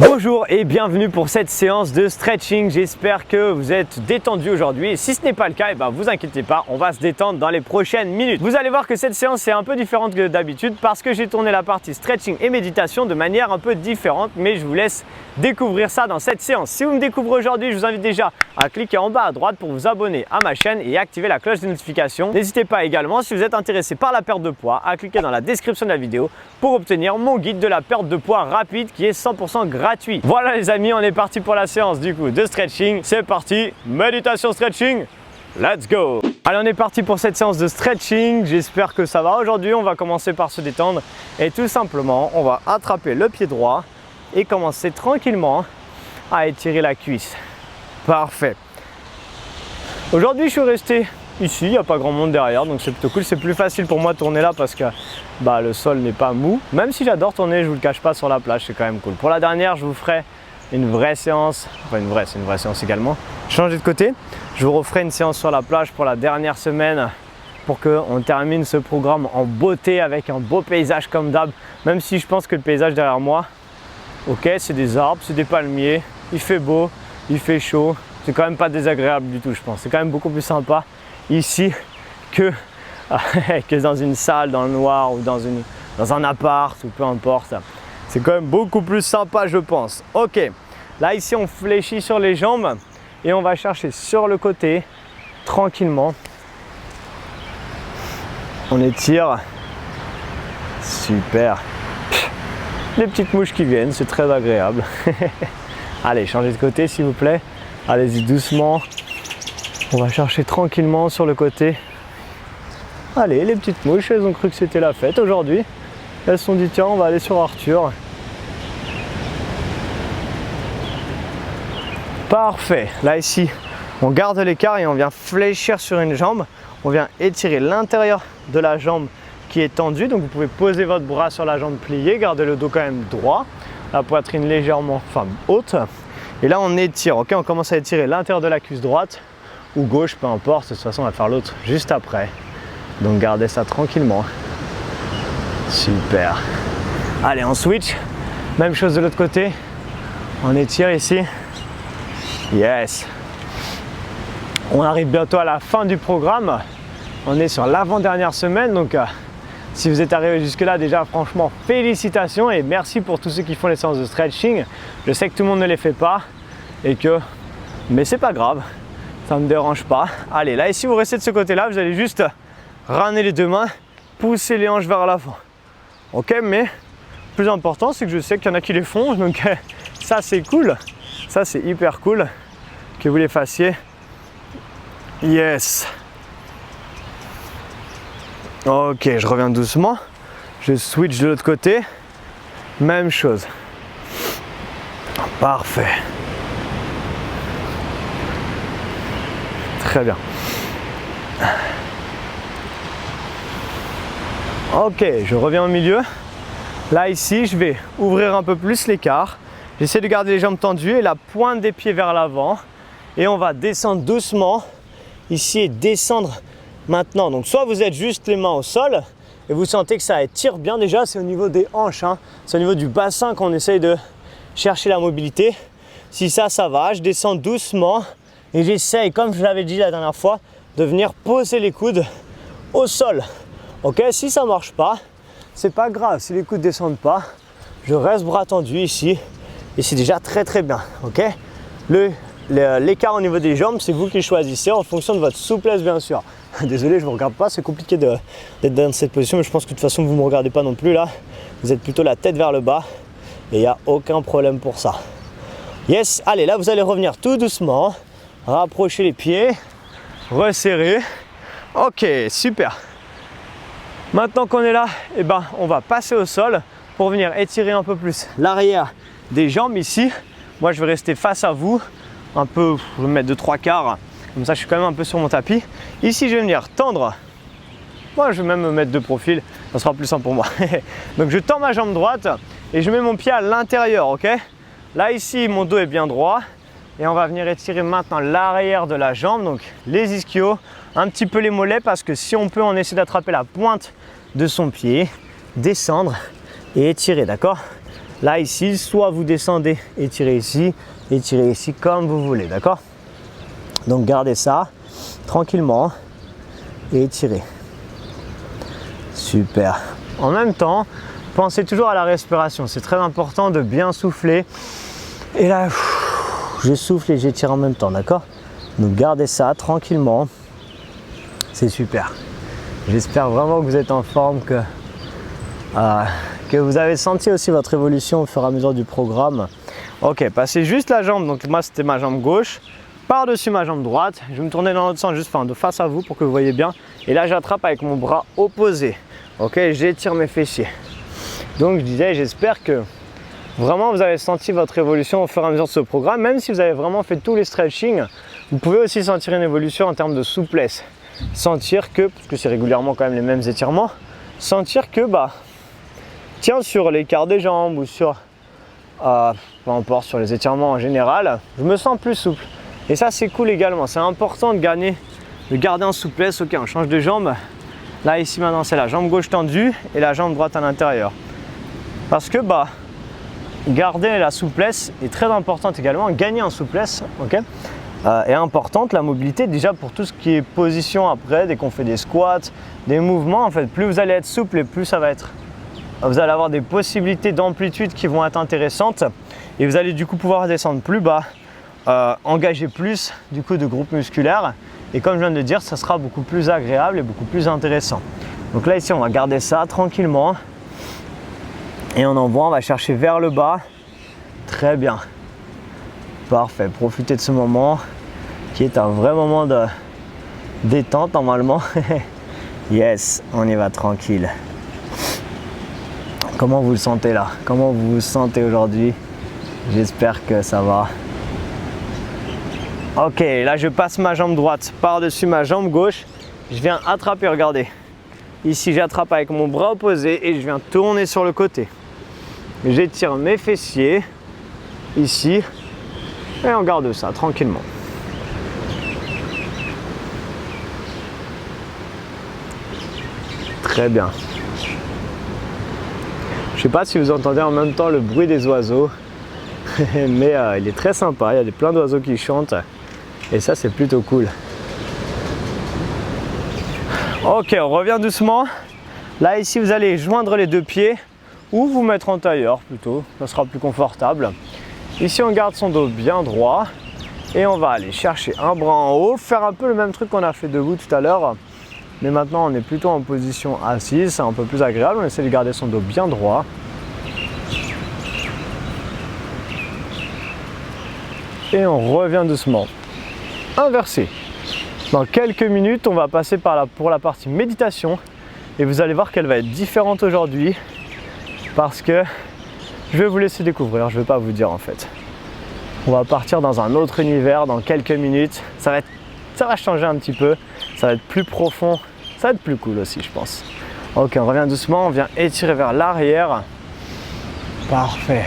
Bonjour et bienvenue pour cette séance de stretching. J'espère que vous êtes détendu aujourd'hui et si ce n'est pas le cas, vous inquiétez pas, on va se détendre dans les prochaines minutes. Vous allez voir que cette séance est un peu différente que d'habitude parce que j'ai tourné la partie stretching et méditation de manière un peu différente, mais je vous laisse découvrir ça dans cette séance. Si vous me découvrez aujourd'hui, je vous invite déjà à cliquer en bas à droite pour vous abonner à ma chaîne et activer la cloche de notification. N'hésitez pas également, si vous êtes intéressé par la perte de poids, à cliquer dans la description de la vidéo pour obtenir mon guide de la perte de poids rapide qui est 100% gratuit. Voilà les amis, on est parti pour la séance du coup de stretching. C'est parti, méditation stretching, let's go. Allez, on est parti pour cette séance de stretching. J'espère que ça va. Aujourd'hui, on va commencer par se détendre et tout simplement, on va attraper le pied droit et commencer tranquillement à étirer la cuisse. Parfait. Aujourd'hui, je suis resté ici, il n'y a pas grand monde derrière, donc c'est plutôt cool. C'est plus facile pour moi de tourner là parce que le sol n'est pas mou. Même si j'adore tourner, je vous le cache pas, sur la plage, c'est quand même cool. Pour la dernière, je vous ferai une vraie séance, enfin c'est une vraie séance également. Changez de côté, je vous referai une séance sur la plage pour la dernière semaine pour qu'on termine ce programme en beauté avec un beau paysage comme d'hab. Même si je pense que le paysage derrière moi, ok, c'est des arbres, c'est des palmiers, il fait beau, il fait chaud. C'est quand même pas désagréable du tout, je pense. C'est quand même beaucoup plus sympa ici que dans une salle, dans le noir ou dans un appart ou peu importe. C'est quand même beaucoup plus sympa, je pense. Ok, là ici on fléchit sur les jambes et on va chercher sur le côté tranquillement. On étire. Super. Les petites mouches qui viennent, c'est très agréable. Allez, changez de côté s'il vous plaît. Allez-y doucement. On va chercher tranquillement sur le côté. Allez, les petites mouches, elles ont cru que c'était la fête aujourd'hui. Elles se sont dit tiens, on va aller sur Arthur. Parfait. Là ici, on garde l'écart et on vient fléchir sur une jambe. On vient étirer l'intérieur de la jambe qui est tendue. Donc vous pouvez poser votre bras sur la jambe pliée, garder le dos quand même droit, la poitrine légèrement haute. Et là on étire, ok, on commence à étirer l'intérieur de la cuisse droite ou gauche, peu importe, de toute façon on va faire l'autre juste après. Donc gardez ça tranquillement. Super. Allez, on switch. Même chose de l'autre côté. On étire ici. Yes. On arrive bientôt à la fin du programme. On est sur l'avant-dernière semaine. Donc si vous êtes arrivé jusque là, déjà franchement félicitations et merci pour tous ceux qui font les séances de stretching. Je sais que tout le monde ne les fait pas mais c'est pas grave. Ça ne me dérange pas. Allez, là ici vous restez de ce côté-là, vous allez juste ramener les deux mains, pousser les hanches vers l'avant. Ok, mais le plus important c'est que je sais qu'il y en a qui les font, donc ça c'est cool. Ça c'est hyper cool que vous les fassiez. Yes. Ok, je reviens doucement. Je switch de l'autre côté. Même chose. Parfait. Très bien. Ok, je reviens au milieu. Là ici, je vais ouvrir un peu plus l'écart. J'essaie de garder les jambes tendues et la pointe des pieds vers l'avant. Et on va descendre doucement ici et descendre maintenant. Donc soit vous êtes juste les mains au sol et vous sentez que ça étire bien déjà, c'est au niveau des hanches, c'est au niveau du bassin qu'on essaye de chercher la mobilité. Si ça va, je descends doucement et j'essaye, comme je l'avais dit la dernière fois, de venir poser les coudes au sol. Ok, si ça marche pas, c'est pas grave. Si les coudes descendent pas, je reste bras tendus ici et c'est déjà très très bien. Ok, l'écart au niveau des jambes, c'est vous qui choisissez en fonction de votre souplesse bien sûr. Désolé, je ne vous regarde pas, c'est compliqué d'être dans cette position, mais je pense que de toute façon vous ne me regardez pas non plus là. Vous êtes plutôt la tête vers le bas et il n'y a aucun problème pour ça. Yes, allez, là vous allez revenir tout doucement, rapprocher les pieds, resserrer. Ok, super. Maintenant qu'on est là, on va passer au sol pour venir étirer un peu plus l'arrière des jambes ici. Moi je vais rester face à vous, un peu, je vais me mettre de 3/4, comme ça je suis quand même un peu sur mon tapis. Ici je vais venir tendre, moi je vais même me mettre de profil, ça sera plus simple pour moi. Donc je tends ma jambe droite et je mets mon pied à l'intérieur, ok. Là ici mon dos est bien droit et on va venir étirer maintenant l'arrière de la jambe, donc les ischios, un petit peu les mollets parce que si on peut on essaie d'attraper la pointe de son pied, descendre et étirer, d'accord. Là ici, soit vous descendez, étirez ici comme vous voulez, d'accord? Donc gardez ça tranquillement et étirez. Super. En même temps, pensez toujours à la respiration. C'est très important de bien souffler. Et là, je souffle et j'étire en même temps, d'accord? Donc gardez ça tranquillement. C'est super. J'espère vraiment que vous êtes en forme, que vous avez senti aussi votre évolution au fur et à mesure du programme. Ok, passez juste la jambe. Donc moi, c'était ma jambe gauche. Par-dessus ma jambe droite. Je vais me tourner dans l'autre sens, juste de face à vous pour que vous voyez bien. Et là, j'attrape avec mon bras opposé. Ok, j'étire mes fessiers. Donc je disais, j'espère que vraiment vous avez senti votre évolution au fur et à mesure de ce programme. Même si vous avez vraiment fait tous les stretching, vous pouvez aussi sentir une évolution en termes de souplesse. Sentir que, parce que c'est régulièrement quand même les mêmes étirements, sentir que tiens, sur l'écart des jambes ou sur peu importe, sur les étirements en général, je me sens plus souple. Et ça, c'est cool également. C'est important de garder en souplesse. Ok, on change de jambe. Là, ici, maintenant, c'est la jambe gauche tendue et la jambe droite à l'intérieur. Parce que garder la souplesse est très importante également. Gagner en souplesse, ok, est importante. La mobilité, déjà pour tout ce qui est position après, dès qu'on fait des squats, des mouvements, en fait, plus vous allez être souple et plus ça va être. Vous allez avoir des possibilités d'amplitude qui vont être intéressantes et vous allez du coup pouvoir descendre plus bas, engager plus du coup de groupes musculaires. Et comme je viens de dire, ça sera beaucoup plus agréable et beaucoup plus intéressant. Donc là ici, on va garder ça tranquillement. Et on envoie, on va chercher vers le bas. Très bien. Parfait. Profitez de ce moment qui est un vrai moment de détente normalement. Yes, on y va tranquille. Comment vous le sentez là? Comment vous vous sentez aujourd'hui? J'espère que ça va. Ok, là je passe ma jambe droite par-dessus ma jambe gauche. Je viens attraper, regardez. Ici j'attrape avec mon bras opposé et je viens tourner sur le côté. J'étire mes fessiers ici et on garde ça tranquillement. Très bien. Je ne sais pas si vous entendez en même temps le bruit des oiseaux, mais il est très sympa. Il y a plein d'oiseaux qui chantent et ça c'est plutôt cool. Ok, on revient doucement. Là ici vous allez joindre les deux pieds ou vous mettre en tailleur plutôt, ça sera plus confortable. Ici on garde son dos bien droit et on va aller chercher un bras en haut, faire un peu le même truc qu'on a fait debout tout à l'heure, mais maintenant on est plutôt en position assise, c'est un peu plus agréable. On essaie de garder son dos bien droit. Et on revient doucement. Inversé. Dans quelques minutes, on va passer pour la partie méditation et vous allez voir qu'elle va être différente aujourd'hui parce que je vais vous laisser découvrir, je ne vais pas vous dire en fait. On va partir dans un autre univers dans quelques minutes. Ça va changer un petit peu, ça va être plus profond, ça va être plus cool aussi je pense. Ok, on revient doucement, on vient étirer vers l'arrière. Parfait.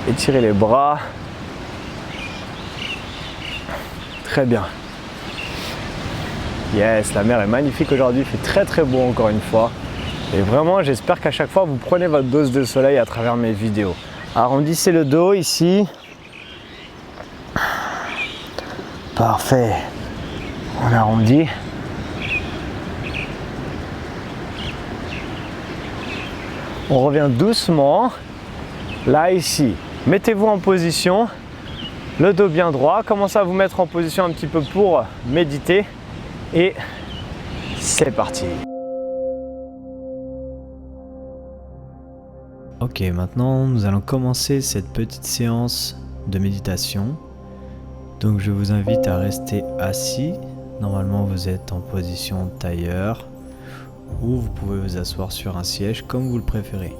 Étirez les bras. Très bien. Yes, la mer est magnifique aujourd'hui, il fait très très beau encore une fois. Et vraiment, j'espère qu'à chaque fois, vous prenez votre dose de soleil à travers mes vidéos. Arrondissez le dos ici. Parfait. On arrondit. On revient doucement. Là, ici. Mettez-vous en position. Le dos bien droit. Commencez à vous mettre en position un petit peu pour méditer. Et c'est parti. Ok, maintenant nous allons commencer cette petite séance de méditation. Donc je vous invite à rester assis. Normalement vous êtes en position tailleur ou vous pouvez vous asseoir sur un siège comme vous le préférez.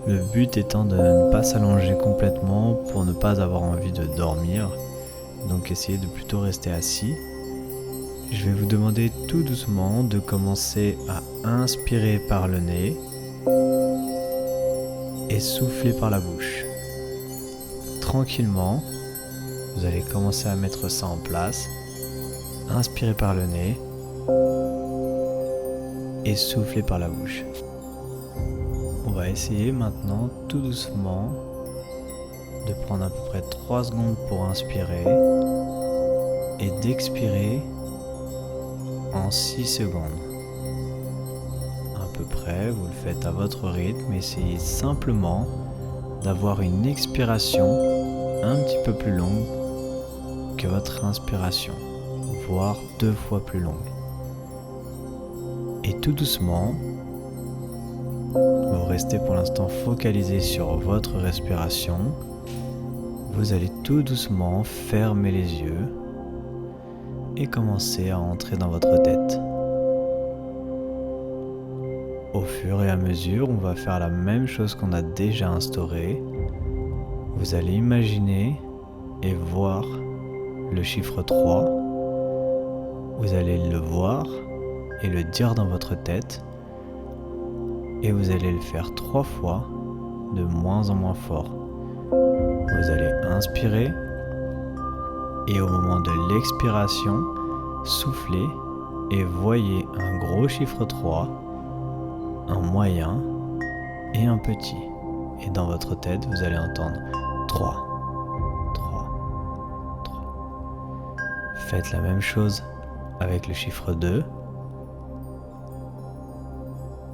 Le but étant de ne pas s'allonger complètement pour ne pas avoir envie de dormir. Donc essayez de plutôt rester assis. Je vais vous demander tout doucement de commencer à inspirer par le nez et souffler par la bouche. Tranquillement, vous allez commencer à mettre ça en place. Inspirez par le nez et soufflez par la bouche. va essayer maintenant tout doucement de prendre à peu près 3 secondes pour inspirer et d'expirer en 6 secondes. À peu près, vous le faites à votre rythme, essayez simplement d'avoir une expiration un petit peu plus longue que votre inspiration, voire 2 fois plus longue. Et tout doucement, vous restez pour l'instant focalisé sur votre respiration. Vous allez tout doucement fermer les yeux et commencer à entrer dans votre tête. Au fur et à mesure, on va faire la même chose qu'on a déjà instaurée. Vous allez imaginer et voir le chiffre 3. Vous allez le voir et le dire dans votre tête. Et vous allez le faire 3 fois, de moins en moins fort. Vous allez inspirer et au moment de l'expiration, soufflez et voyez un gros chiffre 3, un moyen et un petit. Et dans votre tête, vous allez entendre 3, 3, 3. Faites la même chose avec le chiffre 2.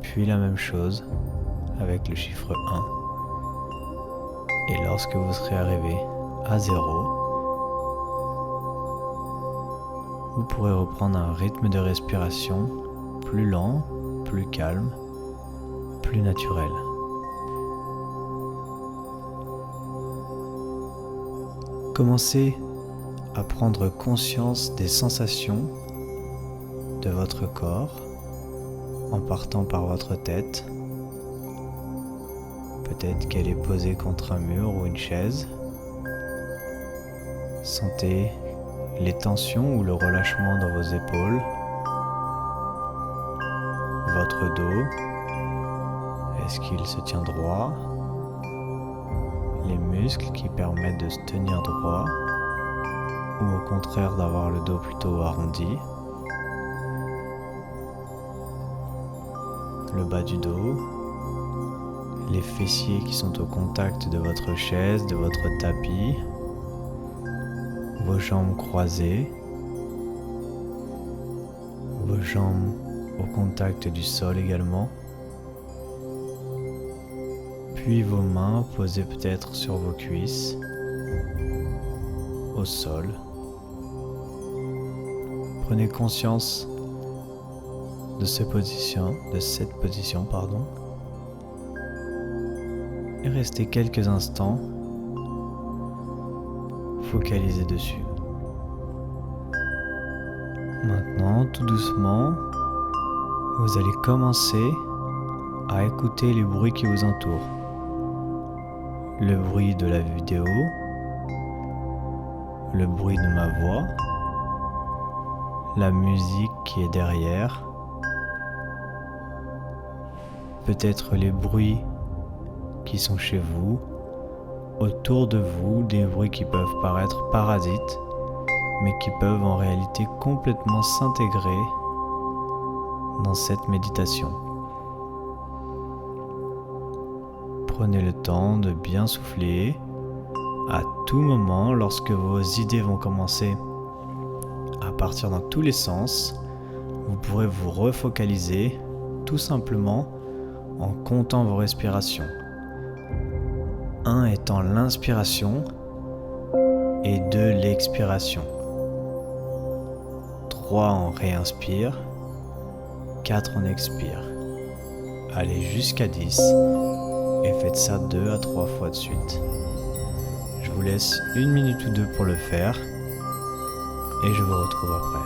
Puis la même chose avec le chiffre 1. Et lorsque vous serez arrivé à 0, vous pourrez reprendre un rythme de respiration plus lent, plus calme, plus naturel. Commencez à prendre conscience des sensations de votre corps en partant par votre tête. Peut-être qu'elle est posée contre un mur ou une chaise. Sentez les tensions ou le relâchement dans vos épaules, votre dos. Est-ce qu'il se tient droit? Les muscles qui permettent de se tenir droit ou au contraire d'avoir le dos plutôt arrondi. Le bas du dos, les fessiers qui sont au contact de votre chaise, de votre tapis, vos jambes croisées, vos jambes au contact du sol également, puis vos mains posées peut-être sur vos cuisses, au sol. Prenez conscience de cette position, et restez quelques instants focalisés dessus. Maintenant, tout doucement, vous allez commencer à écouter les bruits qui vous entourent. Le bruit de la vidéo, le bruit de ma voix, la musique qui est derrière, peut-être les bruits qui sont chez vous, autour de vous, des bruits qui peuvent paraître parasites, mais qui peuvent en réalité complètement s'intégrer dans cette méditation. Prenez le temps de bien souffler. À tout moment, lorsque vos idées vont commencer à partir dans tous les sens, vous pourrez vous refocaliser tout simplement en comptant vos respirations. 1 étant l'inspiration et 2 l'expiration. 3 on réinspire, 4 on expire. Allez jusqu'à 10 et faites ça 2 à 3 fois de suite. Je vous laisse 1 minute ou 2 pour le faire et je vous retrouve après.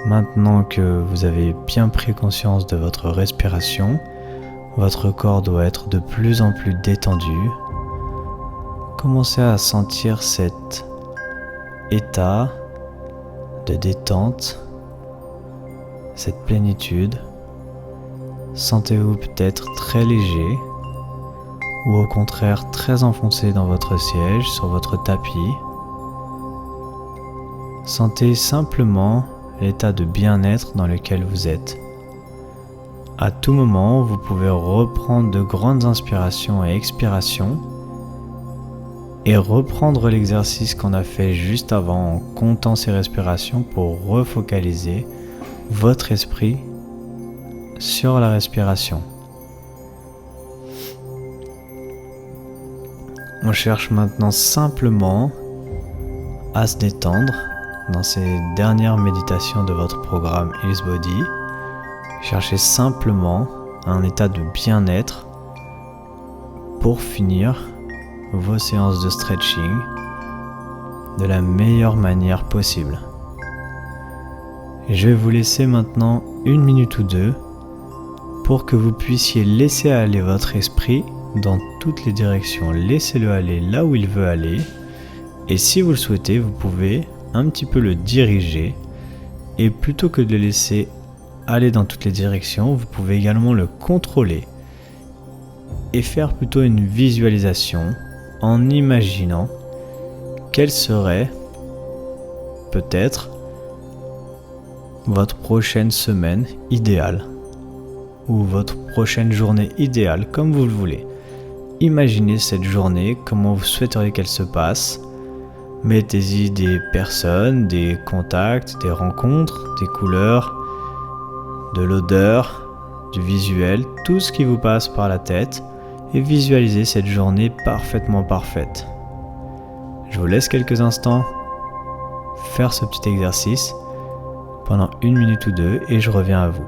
Maintenant que vous avez bien pris conscience de votre respiration, votre corps doit être de plus en plus détendu. Commencez à sentir cet état de détente, cette plénitude. Sentez-vous peut-être très léger ou au contraire très enfoncé dans votre siège, sur votre tapis. Sentez simplement l'état de bien-être dans lequel vous êtes. À tout moment, vous pouvez reprendre de grandes inspirations et expirations et reprendre l'exercice qu'on a fait juste avant en comptant ces respirations pour refocaliser votre esprit sur la respiration. On cherche maintenant simplement à se détendre dans ces dernières méditations de votre programme Heals Body. Cherchez simplement un état de bien-être pour finir vos séances de stretching de la meilleure manière possible. Je vais vous laisser maintenant 1 minute ou 2 pour que vous puissiez laisser aller votre esprit dans toutes les directions. Laissez-le aller là où il veut aller. Et si vous le souhaitez, vous pouvez un petit peu le diriger. Et plutôt que de le laisser aller dans toutes les directions, vous pouvez également le contrôler et faire plutôt une visualisation en imaginant quelle serait peut-être votre prochaine semaine idéale ou votre prochaine journée idéale, comme vous le voulez. Imaginez cette journée, comment vous souhaiteriez qu'elle se passe. Mettez-y des personnes, des contacts, des rencontres, des couleurs, de l'odeur, du visuel, tout ce qui vous passe par la tête, et visualisez cette journée parfaitement parfaite. Je vous laisse quelques instants faire ce petit exercice pendant 1 minute ou 2 et je reviens à vous.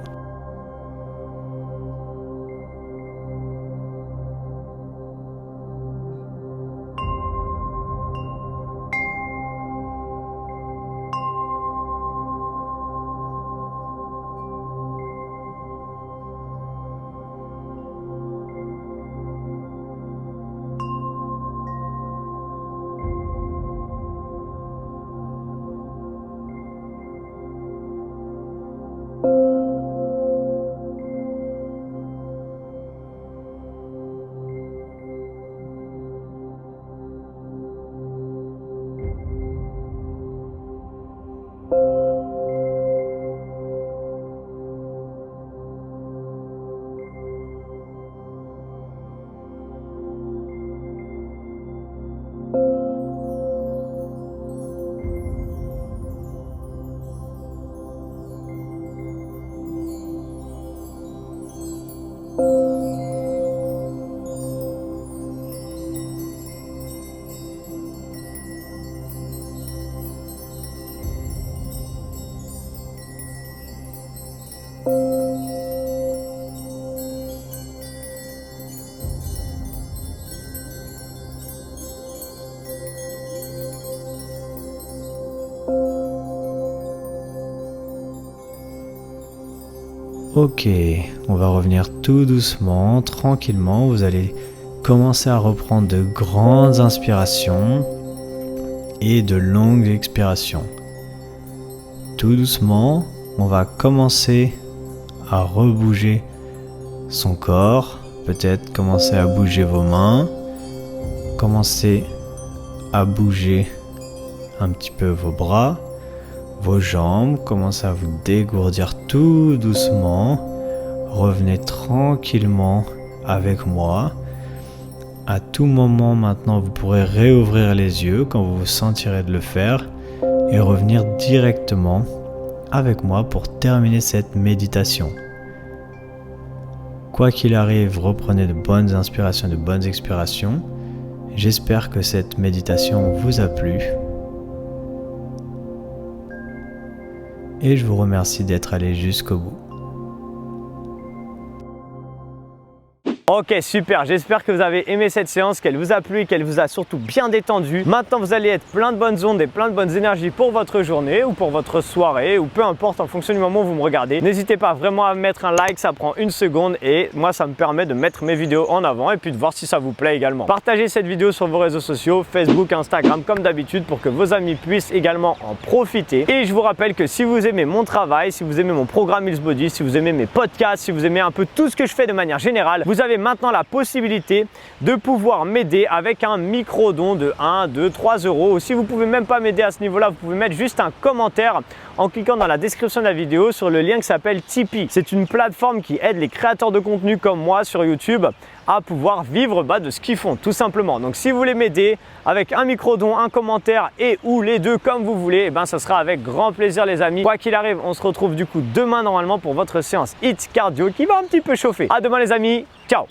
Ok, on va revenir tout doucement, tranquillement. Vous allez commencer à reprendre de grandes inspirations et de longues expirations. Tout doucement, on va commencer à rebouger son corps. Peut-être commencer à bouger vos mains. Commencer à bouger un petit peu vos bras. Vos jambes, commencez à vous dégourdir tout doucement. Revenez tranquillement avec moi. À tout moment maintenant, vous pourrez réouvrir les yeux quand vous vous sentirez de le faire et revenir directement avec moi pour terminer cette méditation. Quoi qu'il arrive, reprenez de bonnes inspirations, de bonnes expirations. J'espère que cette méditation vous a plu. et je vous remercie d'être allé jusqu'au bout. Ok, super, j'espère que vous avez aimé cette séance, qu'elle vous a plu et qu'elle vous a surtout bien détendu. Maintenant, vous allez être plein de bonnes ondes et plein de bonnes énergies pour votre journée ou pour votre soirée ou peu importe en fonction du moment où vous me regardez. N'hésitez pas vraiment à mettre un like, ça prend 1 seconde et moi ça me permet de mettre mes vidéos en avant et puis de voir si ça vous plaît également. Partagez cette vidéo sur vos réseaux sociaux, Facebook, Instagram comme d'habitude pour que vos amis puissent également en profiter. Et je vous rappelle que si vous aimez mon travail, si vous aimez mon programme Heals Body, si vous aimez mes podcasts, si vous aimez un peu tout ce que je fais de manière générale, vous avez maintenant la possibilité de pouvoir m'aider avec un micro-don de 1, 2, 3 euros. Ou si vous ne pouvez même pas m'aider à ce niveau-là, vous pouvez mettre juste un commentaire en cliquant dans la description de la vidéo sur le lien qui s'appelle Tipeee. C'est une plateforme qui aide les créateurs de contenu comme moi sur YouTube à pouvoir vivre de ce qu'ils font tout simplement. Donc si vous voulez m'aider avec un micro-don, un commentaire et ou les deux comme vous voulez, ça sera avec grand plaisir les amis. Quoi qu'il arrive, on se retrouve du coup demain normalement pour votre séance HIIT cardio qui va un petit peu chauffer. À demain les amis, ciao.